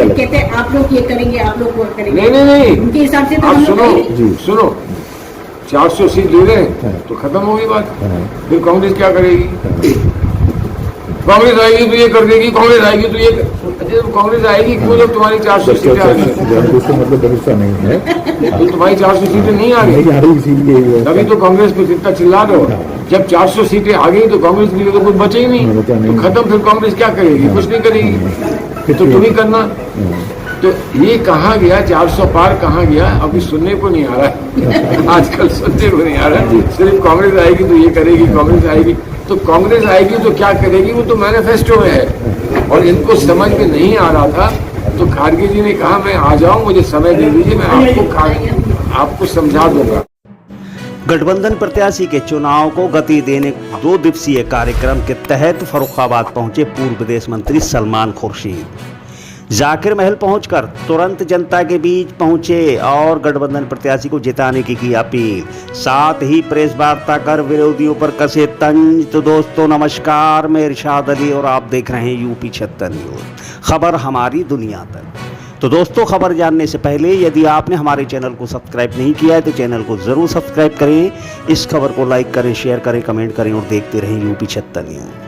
कहते हैं आप लोग ये करेंगे, आप लोग वो करेंगे। नहीं उनके हिसाब से तो आप हम लोग सुनो करेंगे। सुनो 400 सीट ले रहे हैं तो खत्म होगी बात। फिर कांग्रेस क्या करेगी? कांग्रेस आएगी तो ये कर देगी, कांग्रेस आएगी तो ये कांग्रेस आएगी क्यों जब तुम्हारी 400 सीटें आ गई? मतलब भरोसा नहीं है, तो तुम्हारी 400 सीटें नहीं आ गई, नहीं आ रही, इसीलिए तभी तो कांग्रेस पे जितना चिल्ला रहे हो। जब 400 सीटें आ गई तो कांग्रेस के लिए तो कुछ बचे ही नहीं, तो खत्म। फिर कांग्रेस क्या करेगी? कुछ नहीं करेगी, तो तुम ही करना। तो ये कहाँ गया 400 पार, कहाँ गया? अभी सुनने को नहीं आ रहा है। आजकल सुनने को नहीं आ रहा है। सिर्फ कांग्रेस आएगी तो ये करेगी, कांग्रेस आएगी तो कांग्रेस आएगी तो क्या करेगी, वो तो मैनिफेस्टो में है। और इनको समझ में नहीं आ रहा था तो खारगे जी ने कहा मैं आ जाऊं, मुझे समय दे दीजिए, मैं आपको समझा दूंगा। गठबंधन प्रत्याशी के चुनाव को गति देने 2 दिवसीय कार्यक्रम के तहत फर्रुखाबाद पहुंचे पूर्व विदेश मंत्री सलमान खुर्शीद। जाकिर महल पहुंचकर तुरंत जनता के बीच पहुंचे और गठबंधन प्रत्याशी को जिताने की अपील, साथ ही प्रेस वार्ता कर विरोधियों पर कसे तंज। तो दोस्तों नमस्कार, मैं इरशाद अली और आप देख रहे हैं यूपी 76 न्यूज़, खबर हमारी दुनिया तक। तो दोस्तों खबर जानने से पहले यदि आपने हमारे चैनल को सब्सक्राइब नहीं किया है तो चैनल को ज़रूर सब्सक्राइब करें, इस खबर को लाइक करें, शेयर करें, कमेंट करें और देखते रहें यूपी 76 न्यूज़।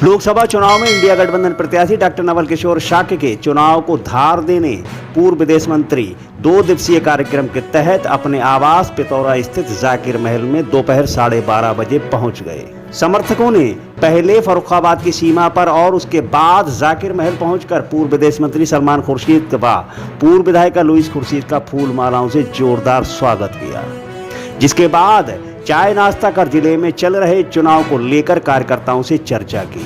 लोकसभा चुनाव में इंडिया गठबंधन प्रत्याशी डॉक्टर नवल किशोर शाक्य के चुनाव को धार देने पूर्व विदेश मंत्री 2 दिवसीय कार्यक्रम के तहत अपने आवास पितौरा स्थित जाकिर महल में दोपहर 12:30 बजे पहुंच गए। समर्थकों ने पहले फर्रुखाबाद की सीमा पर और उसके बाद जाकिर महल पहुंचकर पूर्व विदेश मंत्री सलमान खुर्शीद व पूर्व विधायिका लुईस खुर्शीद का फूल मालाओं से जोरदार स्वागत किया, जिसके बाद चाय नाश्ता कर जिले में चल रहे चुनाव को लेकर कार्यकर्ताओं से चर्चा की।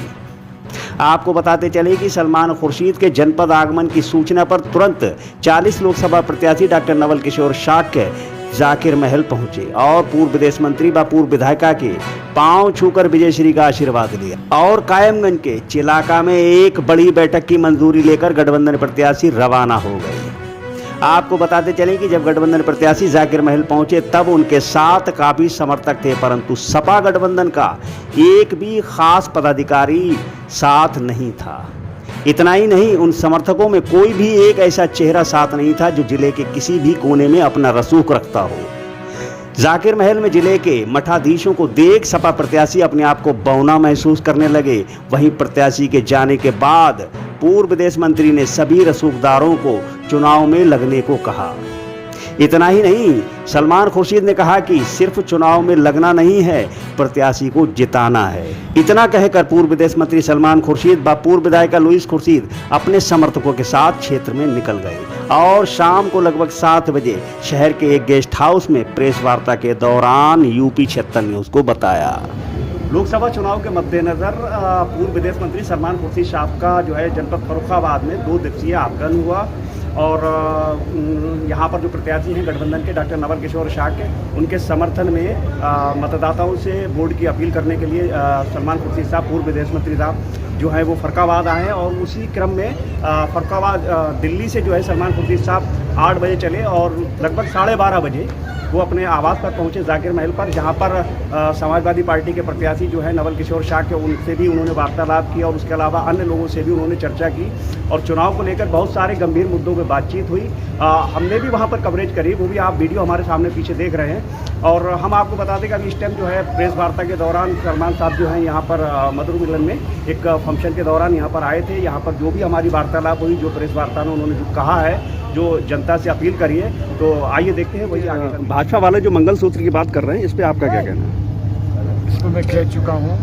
आपको बताते चले कि सलमान खुर्शीद के जनपद आगमन की सूचना पर तुरंत 40 लोकसभा प्रत्याशी डॉक्टर नवल किशोर शाक्य जाकिर महल पहुंचे और पूर्व विदेश मंत्री व पूर्व विधायिका के पांव छूकर विजयश्री का आशीर्वाद लिया और कायमगंज के चिलाका में एक बड़ी बैठक की मंजूरी लेकर गठबंधन प्रत्याशी रवाना हो गए। आपको बताते चलें कि जब गठबंधन प्रत्याशी जाकिर महल पहुंचे तब उनके साथ काफी समर्थक थे, परंतु सपा गठबंधन का एक भी खास पदाधिकारी साथ नहीं था। इतना ही नहीं, उन समर्थकों में कोई भी एक ऐसा चेहरा साथ नहीं था जो जिले के किसी भी कोने में अपना रसूख रखता हो। जाकिर महल में जिले के मठाधीशों को देख सपा प्रत्याशी अपने आप को बौना महसूस करने लगे। वहीं प्रत्याशी के जाने के बाद पूर्व विदेश मंत्री ने सभी रसूखदारों को चुनाव में लगने को कहा। इतना ही नहीं, सलमान खुर्शीद ने कहा कि सिर्फ चुनाव में लगना नहीं है, प्रत्याशी को जिताना है। इतना कहकर पूर्व विदेश मंत्री सलमान खुर्शीद व पूर्व विधायिका लुईस खुर्शीद अपने समर्थकों के साथ क्षेत्र में निकल गए और शाम को लगभग 7 बजे शहर के एक गेस्ट हाउस में प्रेस वार्ता के दौरान यूपी 76 न्यूज़ को बताया। लोकसभा चुनाव के मद्देनजर पूर्व विदेश मंत्री सलमान खुर्शीद साहब का जो है जनपद फर्रुखाबाद में 2 दिवसीय आगमन हुआ और यहाँ पर जो प्रत्याशी हैं गठबंधन के डॉक्टर नवल किशोर शाक्य, उनके समर्थन में मतदाताओं से वोट की अपील करने के लिए सलमान खुर्शीद साहब पूर्व विदेश मंत्री साहब जो है वो फर्रुखाबाद आए हैं। और उसी क्रम में फर्रुखाबाद दिल्ली से जो है सलमान खुर्शीद साहब 8 बजे चले और लगभग 12:30 बजे वो अपने आवास पर पहुंचे जाकिर महल पर, जहां पर समाजवादी पार्टी के प्रत्याशी जो है नवल किशोर शाक्य, उनसे भी उन्होंने वार्तालाप किया और उसके अलावा अन्य लोगों से भी उन्होंने चर्चा की और चुनाव को लेकर बहुत सारे गंभीर मुद्दों पर बातचीत हुई। हमने भी वहां पर कवरेज करी, वो भी आप वीडियो हमारे सामने पीछे देख रहे हैं। और हम आपको बता दें कि अभी इस टाइम जो है प्रेस वार्ता के दौरान सलमान साहब जो हैं यहाँ पर मधुर मिलन में एक फंक्शन के दौरान यहाँ पर आए थे। यहाँ पर जो भी हमारी वार्तालाप हुई, जो प्रेस वार्ता में उन्होंने जो कहा है, जो जनता से अपील करी है, तो आइए देखते हैं वही आगे। भाजपा वाले जो मंगलसूत्र की बात कर रहे हैं, इस पर आपका क्या कहना है? इसको मैं कह चुका हूँ,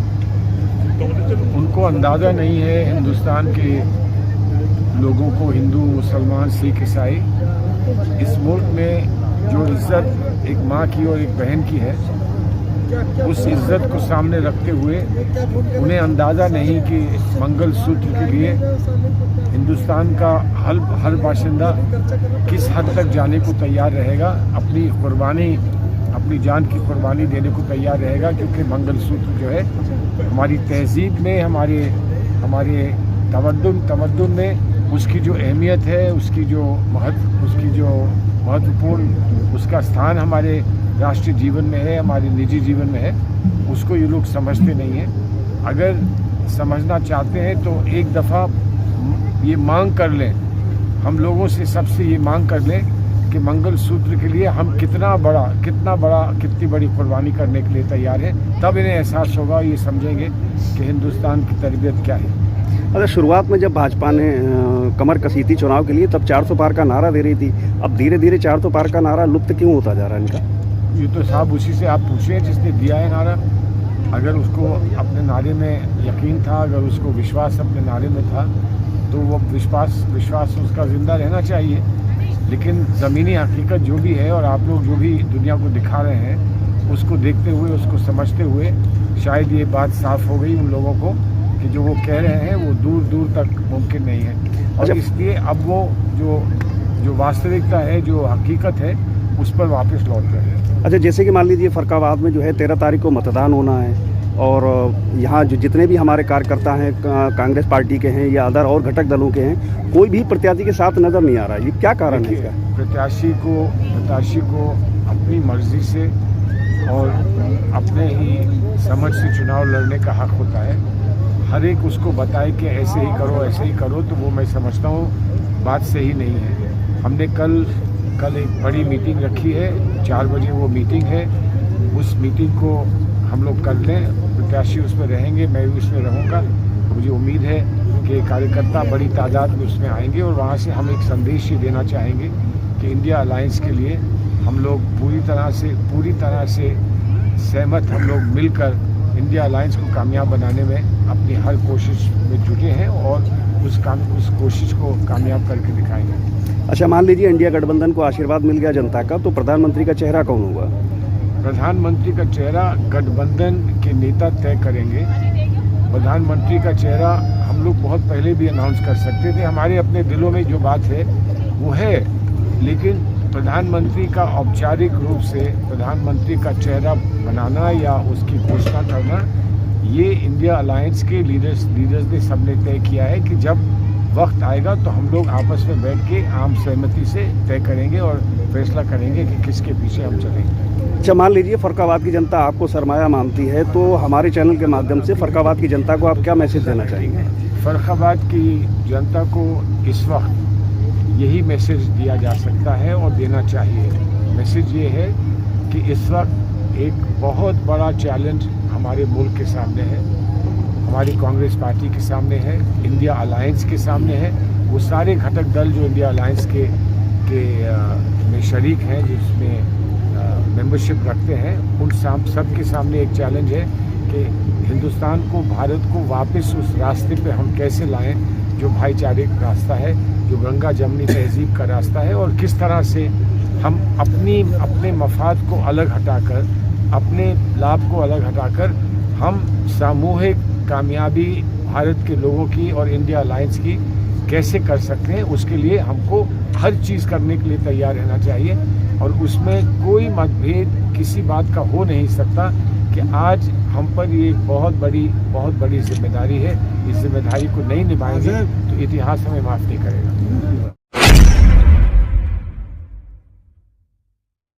उनको अंदाज़ा नहीं है हिंदुस्तान के लोगों को, हिंदू मुसलमान सिख ईसाई, इस मुल्क में जो इज्जत एक माँ की और एक बहन की है, उस इज्जत को सामने रखते हुए उन्हें अंदाज़ा नहीं कि मंगलसूत्र के लिए हिंदुस्तान का हर बाशिंदा किस हद तक जाने को तैयार रहेगा, अपनी कुर्बानी, अपनी जान की कुर्बानी देने को तैयार रहेगा। क्योंकि मंगलसूत्र जो है हमारी तहजीब में, हमारे तमद्दुन में उसकी जो अहमियत है, उसकी जो महत्वपूर्ण उसका स्थान हमारे राष्ट्रीय जीवन में है, हमारे निजी जीवन में है, उसको ये लोग समझते नहीं हैं। अगर समझना चाहते हैं तो एक दफ़ा ये मांग कर लें, हम लोगों से सबसे ये मांग कर लें कि मंगलसूत्र के लिए हम कितनी बड़ी कुर्बानी करने के लिए तैयार हैं, तब इन्हें एहसास होगा, ये समझेंगे कि हिंदुस्तान की तरबियत क्या है। अच्छा, शुरुआत में जब भाजपा ने कमर कसी थी चुनाव के लिए, तब 400 पार का नारा दे रही थी। अब धीरे धीरे 400 पार का नारा लुप्त क्यों होता जा रहा है इनका? ये तो साहब उसी से आप पूछिए जिसने दिया है नारा। अगर उसको अपने नारे में यकीन था, अगर उसको विश्वास अपने नारे में था, तो वो विश्वास उसका ज़िंदा रहना चाहिए। लेकिन ज़मीनी हकीकत जो भी है और आप लोग जो भी दुनिया को दिखा रहे हैं, उसको देखते हुए, उसको समझते हुए शायद ये बात साफ़ हो गई उन लोगों को कि जो वो कह रहे हैं वो दूर दूर तक मुमकिन नहीं है। और इसलिए अब वो जो वास्तविकता है, जो हकीकत है, उस पर वापस लौट रहे हैं। अच्छा, जैसे कि मान लीजिए फरक्काबाद में जो है 13 तारीख को मतदान होना है, और यहाँ जो जितने भी हमारे कार्यकर्ता हैं कांग्रेस पार्टी के हैं या अदर और घटक दलों के हैं, कोई भी प्रत्याशी के साथ नज़र नहीं आ रहा है। ये क्या कारण है इसका? प्रत्याशी को अपनी मर्जी से और अपने ही समझ से चुनाव लड़ने का हक होता है। हर एक उसको बताए कि ऐसे ही करो, तो वो मैं समझता हूँ बात सही नहीं है। हमने कल एक बड़ी मीटिंग रखी है, 4 बजे वो मीटिंग है। उस मीटिंग को हम लोग कर लें, प्रत्याशी उसमें रहेंगे, मैं भी उसमें रहूँगा। मुझे उम्मीद है कि कार्यकर्ता बड़ी तादाद में उसमें आएंगे और वहाँ से हम एक संदेश ये देना चाहेंगे कि इंडिया अलायंस के लिए हम लोग पूरी तरह से सहमत, हम लोग मिलकर इंडिया अलायंस को कामयाब बनाने में अपनी हर कोशिश में जुटे हैं और उस कोशिश को कामयाब करके दिखाएंगे। अच्छा, मान लीजिए इंडिया गठबंधन को आशीर्वाद मिल गया जनता का, तो प्रधानमंत्री का चेहरा कौन होगा? प्रधानमंत्री का चेहरा गठबंधन के नेता तय करेंगे। प्रधानमंत्री का चेहरा हम लोग बहुत पहले भी अनाउंस कर सकते थे, हमारे अपने दिलों में जो बात है वो है, लेकिन प्रधानमंत्री का औपचारिक रूप से प्रधानमंत्री का चेहरा बनाना या उसकी घोषणा करना, ये इंडिया अलायंस के लीडर्स ने सबने तय किया है कि जब वक्त आएगा तो हम लोग आपस में बैठ के आम सहमति से तय करेंगे और फैसला करेंगे कि किसके पीछे हम चलेंगे। अच्छा, मान लीजिए फरक्काबाद की जनता आपको सरमाया मानती है, तो हमारे चैनल के माध्यम से फरक्काबाद की जनता को आप क्या मैसेज देना चाहेंगे? फरक्काबाद की जनता को इस वक्त यही मैसेज दिया जा सकता है और देना चाहिए। मैसेज ये है कि इस वक्त एक बहुत बड़ा चैलेंज हमारे मुल्क के सामने है, हमारी कांग्रेस पार्टी के सामने है, इंडिया अलायंस के सामने है। वो सारे घटक दल जो इंडिया अलायंस के में शरीक हैं, जिसमें मेंबरशिप रखते हैं, उन सब के सामने एक चैलेंज है कि हिंदुस्तान को, भारत को वापस उस रास्ते पे हम कैसे लाएं जो भाईचारे का रास्ता है, जो गंगा जमनी तहजीब का रास्ता है, और किस तरह से हम अपने मफाद को अलग हटाकर, अपने लाभ को अलग हटाकर हम सामूहिक कामयाबी भारत के लोगों की और इंडिया अलायंस की कैसे कर सकते हैं। उसके लिए हमको हर चीज़ करने के लिए तैयार रहना चाहिए और उसमें कोई मतभेद किसी बात का हो नहीं सकता कि आज हम पर ये बहुत बड़ी जिम्मेदारी है। इस जिम्मेदारी को नहीं निभाएंगे तो इतिहास हमें माफ़ नहीं करेगा।